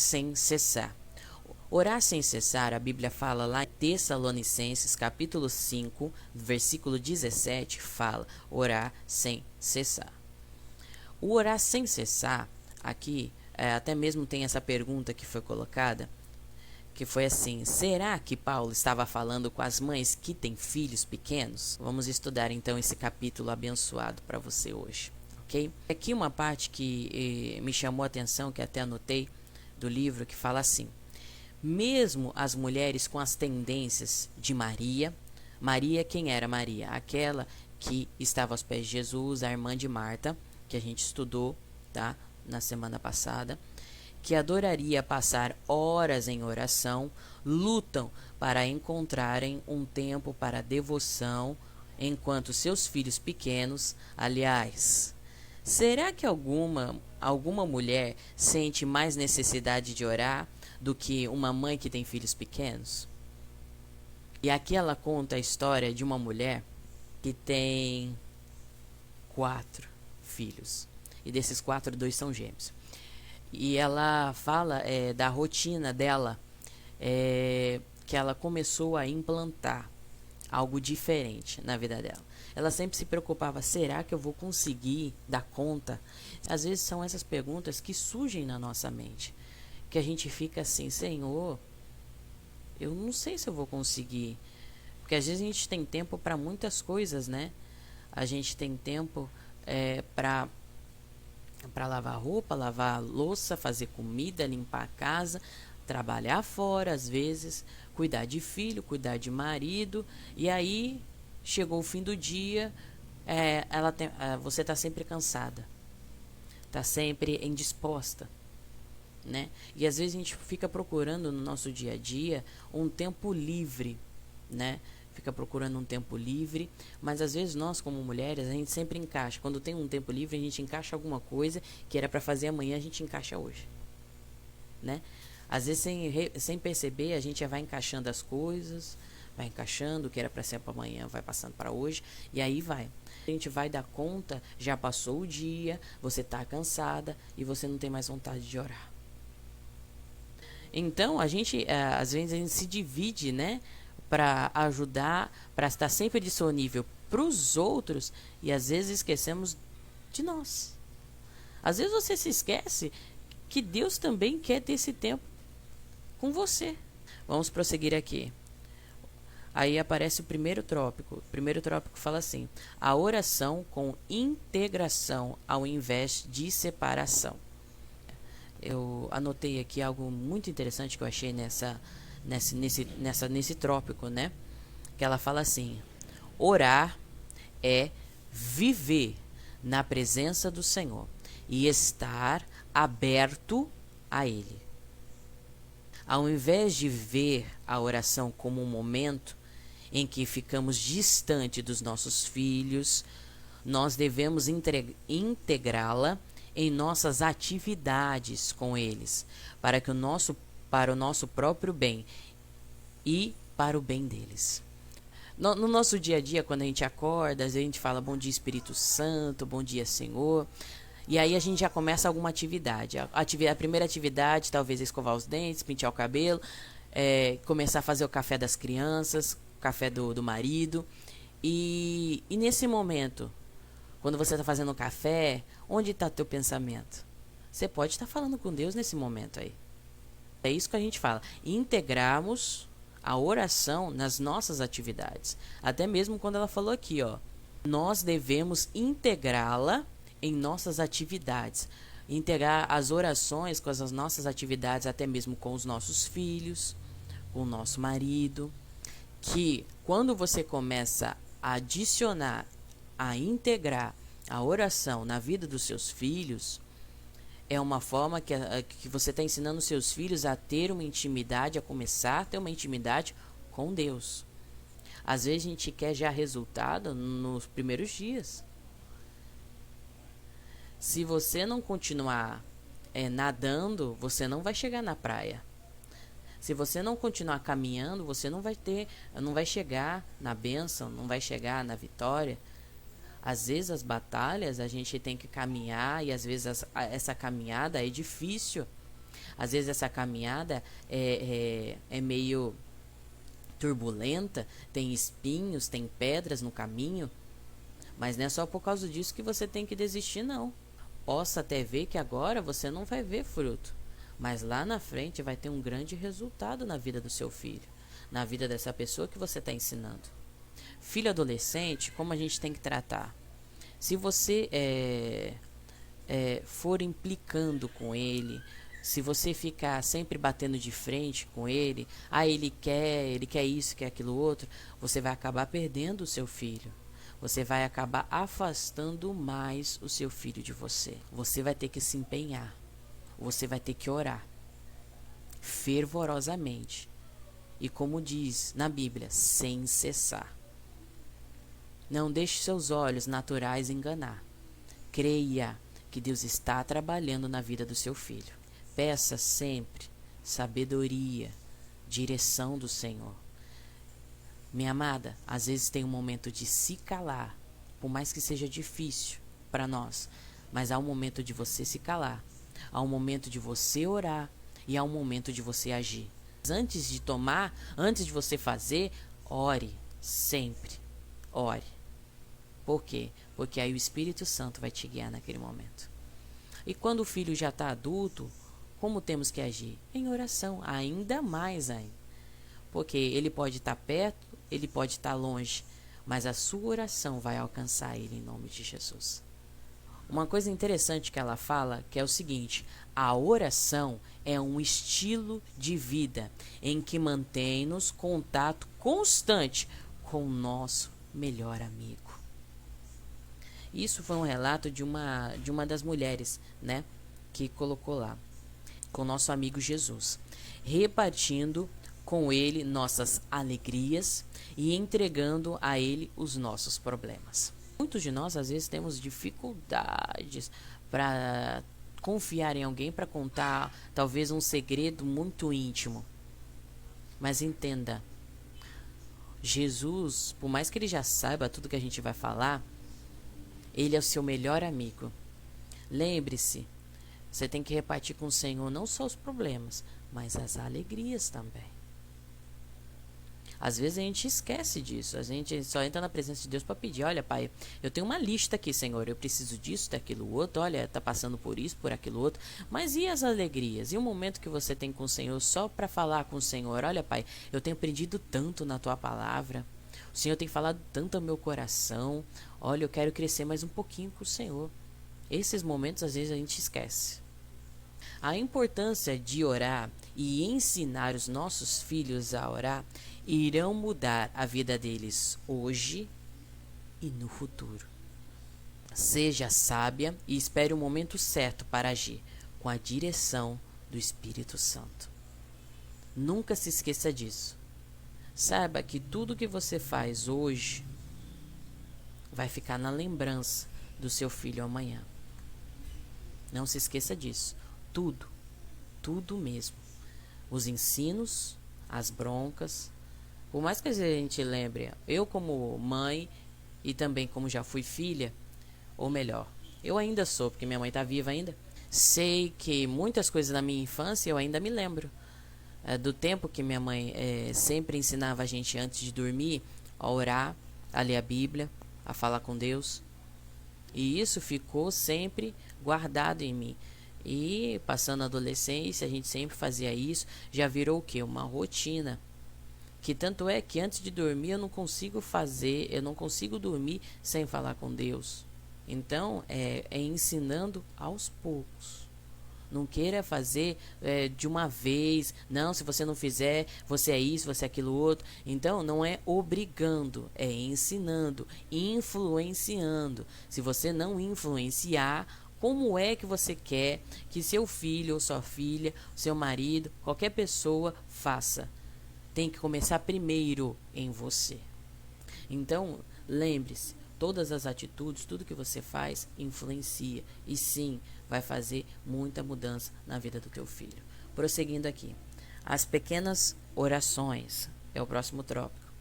sem cessar. Orar sem cessar, a Bíblia fala lá em Tessalonicenses, capítulo 5, versículo 17, fala orar sem cessar. O orar sem cessar, aqui, até mesmo tem essa pergunta que foi colocada, que foi assim: será que Paulo estava falando com as mães que têm filhos pequenos? Vamos estudar então esse capítulo abençoado para você hoje, ok? Aqui uma parte que me chamou a atenção, que até anotei do livro, que fala assim: mesmo as mulheres com as tendências de Maria. Maria, quem era Maria? Aquela que estava aos pés de Jesus, a irmã de Marta, que a gente estudou, tá, na semana passada, que adoraria passar horas em oração, lutam para encontrarem um tempo para devoção, enquanto seus filhos pequenos, aliás, será que alguma mulher sente mais necessidade de orar do que uma mãe que tem filhos pequenos? E aqui ela conta a história de uma mulher que tem 4 filhos. E desses 4, 2 são gêmeos. E ela fala da rotina dela, que ela começou a implantar algo diferente na vida dela. Ela sempre se preocupava: será que eu vou conseguir dar conta? Às vezes são essas perguntas que surgem na nossa mente, que a gente fica assim: Senhor, eu não sei se eu vou conseguir. Porque às vezes a gente tem tempo para muitas coisas, né? A gente tem tempo para lavar roupa, lavar louça, fazer comida, limpar a casa, trabalhar fora às vezes, cuidar de filho, cuidar de marido. E aí chegou o fim do dia, você está sempre cansada, está sempre indisposta, né? E às vezes a gente fica procurando no nosso dia a dia um tempo livre, né? Fica procurando um tempo livre, mas às vezes nós como mulheres, a gente sempre encaixa. Quando tem um tempo livre, a gente encaixa alguma coisa que era para fazer amanhã, a gente encaixa hoje, né? Às vezes sem perceber, a gente já vai encaixando as coisas, vai encaixando o que era para ser para amanhã, vai passando para hoje, e aí vai. A gente vai dar conta, já passou o dia, você está cansada e você não tem mais vontade de orar. Então, às vezes a gente se divide, né? Para ajudar, para estar sempre disponível para os outros, e às vezes esquecemos de nós. Às vezes você se esquece que Deus também quer ter esse tempo com você. Vamos prosseguir aqui. Aí aparece o primeiro tópico. O primeiro tópico fala assim: a oração com integração ao invés de separação. Eu anotei aqui algo muito interessante que eu achei nesse tópico, né? Que ela fala assim: orar é viver na presença do Senhor e estar aberto a Ele. Ao invés de ver a oração como um momento em que ficamos distante dos nossos filhos, nós devemos integrá-la em nossas atividades com eles, para o nosso próprio bem e para o bem deles. No nosso dia a dia, quando a gente acorda, às vezes a gente fala: bom dia Espírito Santo, bom dia Senhor, e aí a gente já começa alguma atividade. A primeira atividade talvez é escovar os dentes, pentear o cabelo, começar a fazer o café das crianças, o café do marido, e nesse momento, quando você está fazendo o café, onde está teu pensamento? Você pode estar falando com Deus nesse momento aí. É isso que a gente fala: integrarmos a oração nas nossas atividades. Até mesmo quando ela falou aqui, ó, nós devemos integrá-la em nossas atividades. Integrar as orações com as nossas atividades, até mesmo com os nossos filhos, com o nosso marido. Que quando você começa a adicionar, a integrar a oração na vida dos seus filhos, é uma forma que você está ensinando os seus filhos a ter uma intimidade, a começar a ter uma intimidade com Deus. Às vezes a gente quer já resultado nos primeiros dias. Se você não continuar nadando, você não vai chegar na praia. Se você não continuar caminhando, você não vai chegar na bênção, não vai chegar na vitória. Às vezes as batalhas a gente tem que caminhar, e às vezes essa caminhada é difícil. Às vezes essa caminhada é meio turbulenta, tem espinhos, tem pedras no caminho, mas não é só por causa disso que você tem que desistir, não. Possa até ver que agora você não vai ver fruto, mas lá na frente vai ter um grande resultado na vida do seu filho, na vida dessa pessoa que você está ensinando. Filho adolescente, como a gente tem que tratar? Se você for implicando com ele, se você ficar sempre batendo de frente com ele, ele quer isso, quer aquilo outro, você vai acabar perdendo o seu filho. Você vai acabar afastando mais o seu filho de você. Você vai ter que se empenhar. Você vai ter que orar fervorosamente. E como diz na Bíblia, sem cessar. Não deixe seus olhos naturais enganar. Creia que Deus está trabalhando na vida do seu filho. Peça sempre sabedoria, direção do Senhor. Minha amada, às vezes tem um momento de se calar, por mais que seja difícil para nós, mas há um momento de você se calar, há um momento de você orar e há um momento de você agir. Antes de tomar, antes de você fazer, ore sempre, ore. Por quê? Porque aí o Espírito Santo vai te guiar naquele momento. E quando o filho já está adulto, como temos que agir? Em oração, ainda mais ainda. Porque ele pode estar perto, ele pode estar longe, mas a sua oração vai alcançar ele em nome de Jesus. Uma coisa interessante que ela fala, que é o seguinte: a oração é um estilo de vida em que mantém-nos contato constante com o nosso melhor amigo. Isso foi um relato de uma das mulheres, né, que colocou lá, com o nosso amigo Jesus, repartindo com ele nossas alegrias e entregando a ele os nossos problemas. Muitos de nós às vezes temos dificuldades para confiar em alguém, para contar talvez um segredo muito íntimo. Mas entenda, Jesus, por mais que ele já saiba tudo que a gente vai falar, ele é o seu melhor amigo. Lembre-se, você tem que repartir com o Senhor não só os problemas, mas as alegrias também. Às vezes a gente esquece disso, a gente só entra na presença de Deus para pedir: olha, Pai, eu tenho uma lista aqui, Senhor, eu preciso disso, daquilo outro, olha, tá passando por isso, por aquilo outro, mas e as alegrias? E o momento que você tem com o Senhor só para falar com o Senhor: olha, Pai, eu tenho aprendido tanto na Tua palavra, o Senhor tem falado tanto ao meu coração, olha, eu quero crescer mais um pouquinho com o Senhor. Esses momentos às vezes a gente esquece. A importância de orar e ensinar os nossos filhos a orar irão mudar a vida deles hoje e no futuro. Seja sábia e espere o momento certo para agir, com a direção do Espírito Santo. Nunca se esqueça disso. Saiba que tudo que você faz hoje vai ficar na lembrança do seu filho amanhã. Não se esqueça disso. Tudo mesmo. Os ensinos, as broncas. Por mais que a gente lembre, eu como mãe e também como já fui filha, ou melhor, eu ainda sou, porque minha mãe está viva ainda, sei que muitas coisas da minha infância eu ainda me lembro. Do tempo que minha mãe sempre ensinava a gente antes de dormir a orar, a ler a Bíblia, a falar com Deus. E isso ficou sempre guardado em mim. E passando a adolescência, a gente sempre fazia isso, já virou o quê? Uma rotina. Que tanto é que antes de dormir eu não consigo dormir sem falar com Deus. Então, é ensinando aos poucos. Não queira fazer de uma vez. Não, se você não fizer, você é isso, você é aquilo outro. Então, não é obrigando, é ensinando, influenciando. Se você não influenciar, como é que você quer que seu filho ou sua filha, seu marido, qualquer pessoa faça? Tem que começar primeiro em você. Então, lembre-se, todas as atitudes, tudo que você faz, influencia. E sim, vai fazer muita mudança na vida do teu filho. Prosseguindo aqui. As pequenas orações é o próximo tópico.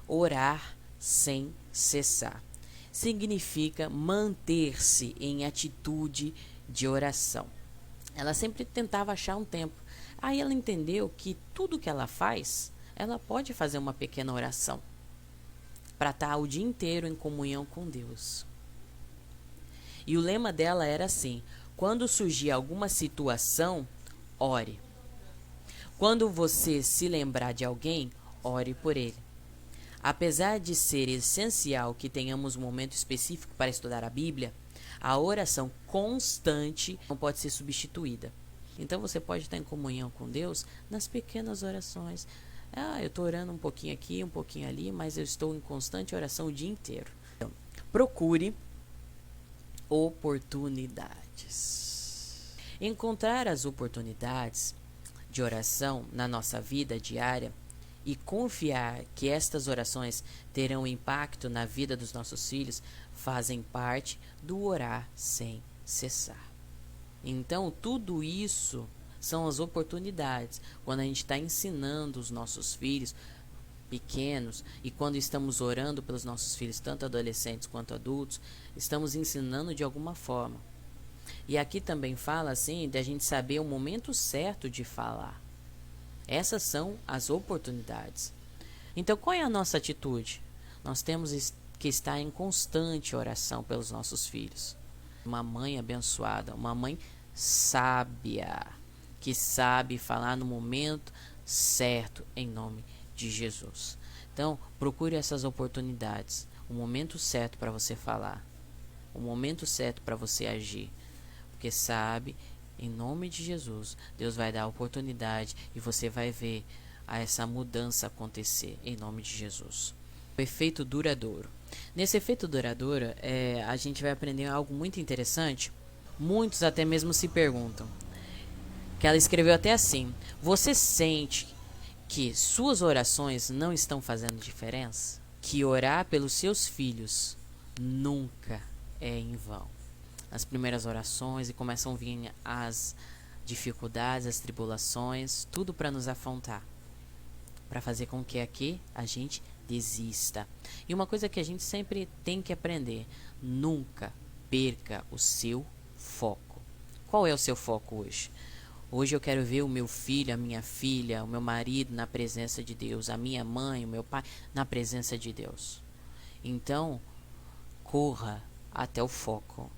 Orar sem cessar. Significa manter-se em atitude de oração. Ela sempre tentava achar um tempo. Aí ela entendeu que tudo que ela faz, ela pode fazer uma pequena oração para estar o dia inteiro em comunhão com Deus. E o lema dela era assim: quando surgir alguma situação, ore. Quando você se lembrar de alguém, ore por ele. Apesar de ser essencial que tenhamos um momento específico para estudar a Bíblia, a oração constante não pode ser substituída. Então você pode estar em comunhão com Deus nas pequenas orações. Eu estou orando um pouquinho aqui, um pouquinho ali, mas eu estou em constante oração o dia inteiro. Então, procure oportunidades. Encontrar as oportunidades de oração na nossa vida diária e confiar que estas orações terão impacto na vida dos nossos filhos fazem parte do orar sem cessar. Então, tudo isso são as oportunidades. Quando a gente está ensinando os nossos filhos pequenos e quando estamos orando pelos nossos filhos, tanto adolescentes quanto adultos, estamos ensinando de alguma forma. E aqui também fala assim, da gente saber o momento certo de falar. Essas são as oportunidades. Então, qual é a nossa atitude? Nós temos que estar em constante oração pelos nossos filhos. Uma mãe abençoada, uma mãe sábia, que sabe falar no momento certo, em nome de Jesus. Então, procure essas oportunidades, o momento certo para você falar, o momento certo para você agir, porque sabe, em nome de Jesus, Deus vai dar a oportunidade e você vai ver essa mudança acontecer, em nome de Jesus. O efeito duradouro. Nesse efeito duradouro, a gente vai aprender algo muito interessante. Muitos até mesmo se perguntam, que ela escreveu até assim: você sente que suas orações não estão fazendo diferença? Que orar pelos seus filhos nunca é em vão. As primeiras orações e começam a vir as dificuldades, as tribulações, tudo para nos afrontar, para fazer com que aqui a gente desista. E uma coisa que a gente sempre tem que aprender: nunca perca o seu foco. Qual é o seu foco hoje? Hoje eu quero ver o meu filho, a minha filha, o meu marido na presença de Deus, a minha mãe, o meu pai na presença de Deus. Então, corra até o foco.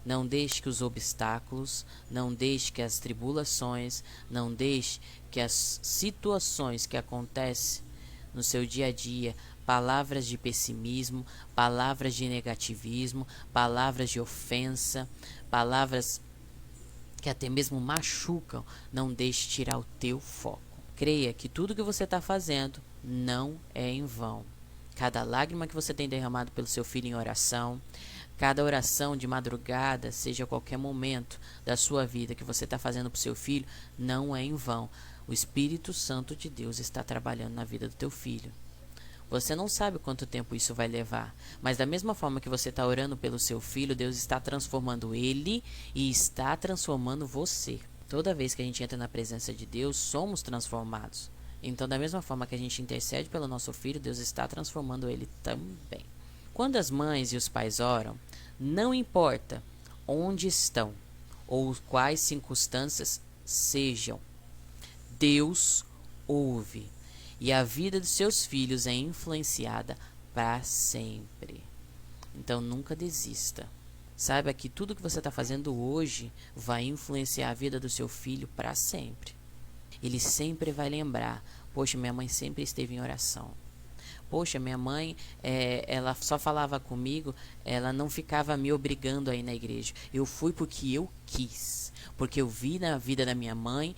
Não deixe que os obstáculos, não deixe que as tribulações, não deixe que as situações que acontecem no seu dia a dia, palavras de pessimismo, palavras de negativismo, palavras de ofensa, palavras que até mesmo machucam, não deixe tirar o teu foco. Creia que tudo que você está fazendo não é em vão. Cada lágrima que você tem derramado pelo seu filho em oração, cada oração de madrugada, seja qualquer momento da sua vida que você está fazendo para o seu filho, não é em vão. O Espírito Santo de Deus está trabalhando na vida do teu filho. Você não sabe quanto tempo isso vai levar, mas da mesma forma que você está orando pelo seu filho, Deus está transformando ele e está transformando você. Toda vez que a gente entra na presença de Deus, somos transformados. Então, da mesma forma que a gente intercede pelo nosso filho, Deus está transformando ele também. Quando as mães e os pais oram, não importa onde estão ou quais circunstâncias sejam, Deus ouve. E a vida dos seus filhos é influenciada para sempre. Então nunca desista. Saiba que tudo que você está fazendo hoje vai influenciar a vida do seu filho para sempre. Ele sempre vai lembrar: poxa, minha mãe sempre esteve em oração. Poxa, minha mãe, ela só falava comigo, ela não ficava me obrigando a ir na igreja. Eu fui porque eu quis. Porque eu vi na vida da minha mãe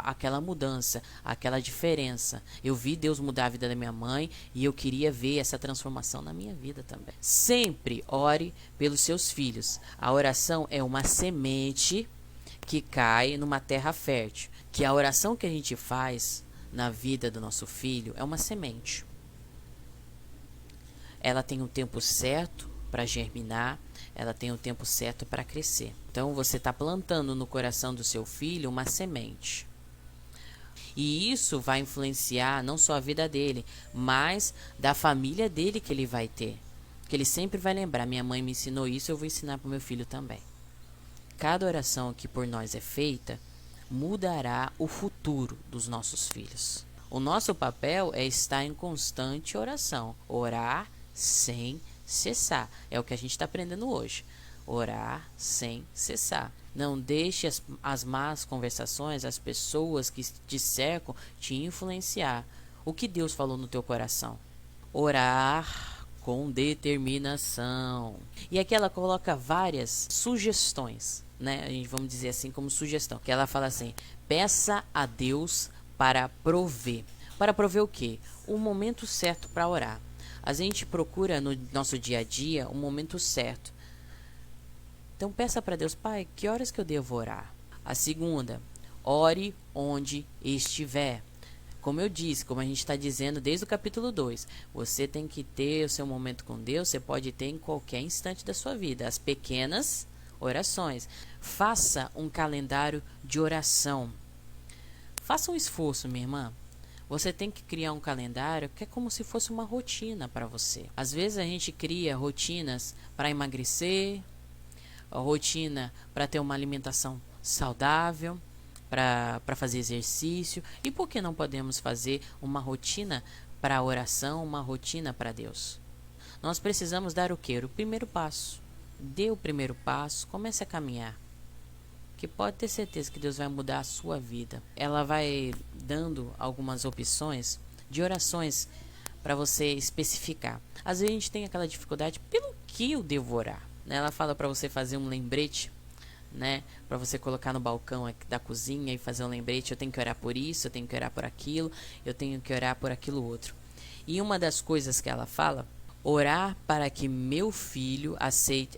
aquela mudança, aquela diferença. Eu vi Deus mudar a vida da minha mãe e eu queria ver essa transformação na minha vida também. Sempre ore pelos seus filhos. A oração é uma semente que cai numa terra fértil. Que a oração que a gente faz na vida do nosso filho é uma semente. Ela tem um tempo certo para germinar, ela tem um tempo certo para crescer. Então você está plantando no coração do seu filho uma semente. E isso vai influenciar não só a vida dele, mas da família dele que ele vai ter. Que ele sempre vai lembrar: minha mãe me ensinou isso, eu vou ensinar para o meu filho também. cada oração que por nós é feita mudará o futuro dos nossos filhos. O nosso papel é estar em constante oração, orar sem cessar. É o que a gente está aprendendo hoje. Orar sem cessar. Não deixe as más conversações, as pessoas que te cercam, te influenciar. O que Deus falou no teu coração? Orar com determinação. E aqui ela coloca várias sugestões, né? A gente vamos dizer assim como sugestão. Que ela fala assim: peça a Deus para prover. Para prover o quê? O momento certo para orar. A gente procura no nosso dia a dia um momento certo. Então peça para Deus: Pai, que horas que eu devo orar? A segunda, ore onde estiver. Como eu disse, como a gente está dizendo desde o capítulo 2, você tem que ter o seu momento com Deus, você pode ter em qualquer instante da sua vida. As pequenas orações. Faça um calendário de oração. Faça um esforço, minha irmã. Você tem que criar um calendário que é como se fosse uma rotina para você. Às vezes a gente cria rotinas para emagrecer, a rotina para ter uma alimentação saudável, para fazer exercício. E por que não podemos fazer uma rotina para oração, uma rotina para Deus? Nós precisamos dar o quê? O primeiro passo. Dê o primeiro passo, comece a caminhar. Que pode ter certeza que Deus vai mudar a sua vida. Ela vai dando algumas opções de orações para você especificar. Às vezes a gente tem aquela dificuldade, pelo que eu devo orar? Ela fala para você fazer um lembrete, né? Para você colocar no balcão da cozinha e fazer um lembrete. Eu tenho que orar por isso, eu tenho que orar por aquilo, eu tenho que orar por aquilo outro. E uma das coisas que ela fala, orar para que meu filho aceite,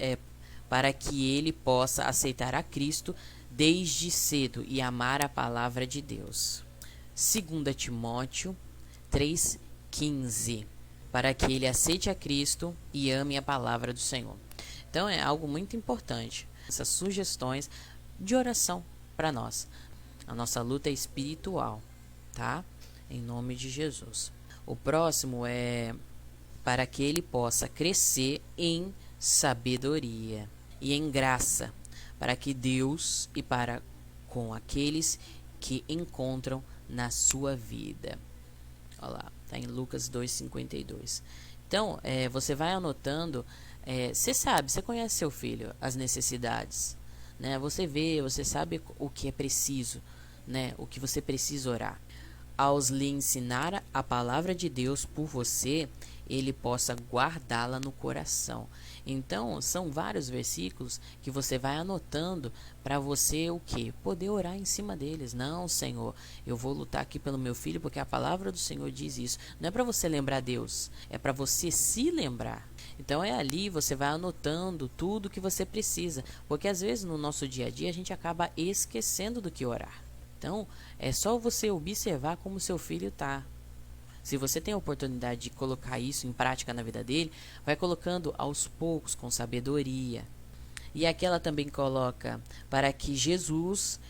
para que ele possa aceitar a Cristo desde cedo e amar a palavra de Deus. 2 Timóteo 3,15, para que ele aceite a Cristo e ame a palavra do Senhor. Então é algo muito importante, essas sugestões de oração para nós. A nossa luta é espiritual, tá? Em nome de Jesus. O próximo é para que ele possa crescer em sabedoria e em graça, para que Deus e para com aqueles que encontram na sua vida. Olha lá, está em Lucas 2,52. Então, você vai anotando. Você sabe, você conhece seu filho, as necessidades, né? Você vê, você sabe o que é preciso, né? O que você precisa orar. Ao lhe ensinar a palavra de Deus por você, ele possa guardá-la no coração. Então, são vários versículos que você vai anotando para você o quê? Poder orar em cima deles. Não, Senhor, eu vou lutar aqui pelo meu filho porque a palavra do Senhor diz isso. Não é para você lembrar Deus, é para você se lembrar. Então é ali, você vai anotando tudo que você precisa, porque às vezes no nosso dia a dia a gente acaba esquecendo do que orar. Então, é só você observar como seu filho está. Se você tem a oportunidade de colocar isso em prática na vida dele, vai colocando aos poucos, com sabedoria. E aqui ela também coloca para que Jesus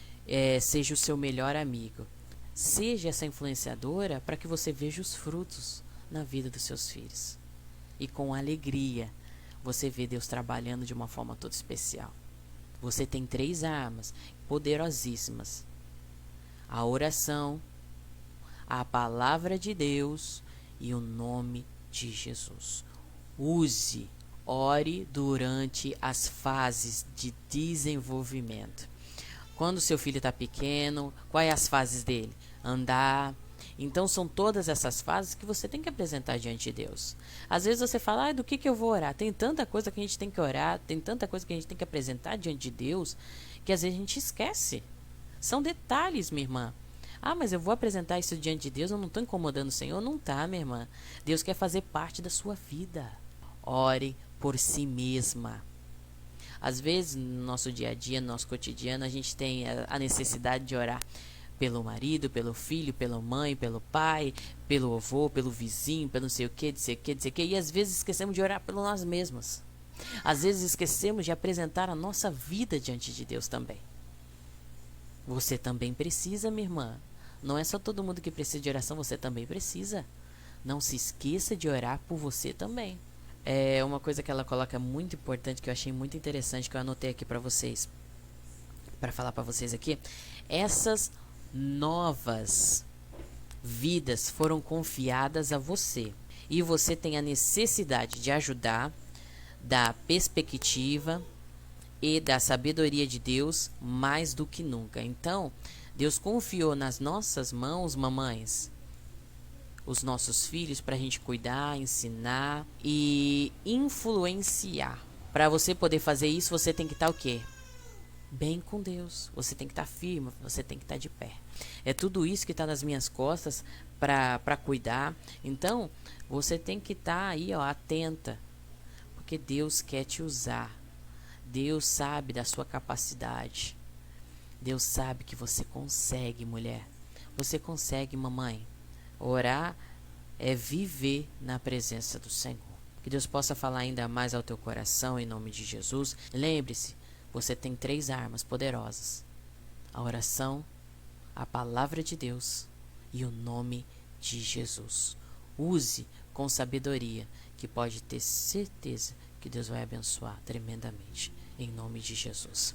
seja o seu melhor amigo. Seja essa influenciadora para que você veja os frutos na vida dos seus filhos. E com alegria, você vê Deus trabalhando de uma forma toda especial. Você tem 3 armas poderosíssimas: a oração, a palavra de Deus e o nome de Jesus. Use, ore durante as fases de desenvolvimento. Quando seu filho está pequeno, quais as fases dele? Andar. Então são todas essas fases que você tem que apresentar diante de Deus. Às vezes você fala, do que eu vou orar? Tem tanta coisa que a gente tem que orar, tem tanta coisa que a gente tem que apresentar diante de Deus, que às vezes a gente esquece. São detalhes, minha irmã. Mas eu vou apresentar isso diante de Deus, eu não estou incomodando o Senhor? Não está, minha irmã. Deus quer fazer parte da sua vida. Ore por si mesma. Às vezes, no nosso dia a dia, no nosso cotidiano, a gente tem a necessidade de orar pelo marido, pelo filho, pela mãe, pelo pai, pelo avô, pelo vizinho, pelo não sei o que, e às vezes esquecemos de orar por nós mesmos. Às vezes esquecemos de apresentar a nossa vida diante de Deus também. Você também precisa, minha irmã. Não é só todo mundo que precisa de oração, você também precisa. Não se esqueça de orar por você também. É uma coisa que ela coloca muito importante, que eu achei muito interessante, que eu anotei aqui para vocês. para falar para vocês aqui. Essas novas vidas foram confiadas a você. E você tem a necessidade de ajudar, da perspectiva e da sabedoria de Deus mais do que nunca. Então, Deus confiou nas nossas mãos, mamães, os nossos filhos para a gente cuidar, ensinar e influenciar. Para você poder fazer isso, você tem que estar o quê? Bem com Deus. Você tem que estar firme, você tem que estar de pé. É tudo isso que está nas minhas costas para cuidar. Então, você tem que estar aí, ó, atenta, porque Deus quer te usar. Deus sabe da sua capacidade. Deus sabe que você consegue, mulher. Você consegue, mamãe. Orar é viver na presença do Senhor. Que Deus possa falar ainda mais ao teu coração, em nome de Jesus. Lembre-se, você tem 3 armas poderosas: a oração, a palavra de Deus e o nome de Jesus. Use com sabedoria, que pode ter certeza que Deus vai abençoar tremendamente. Em nome de Jesus.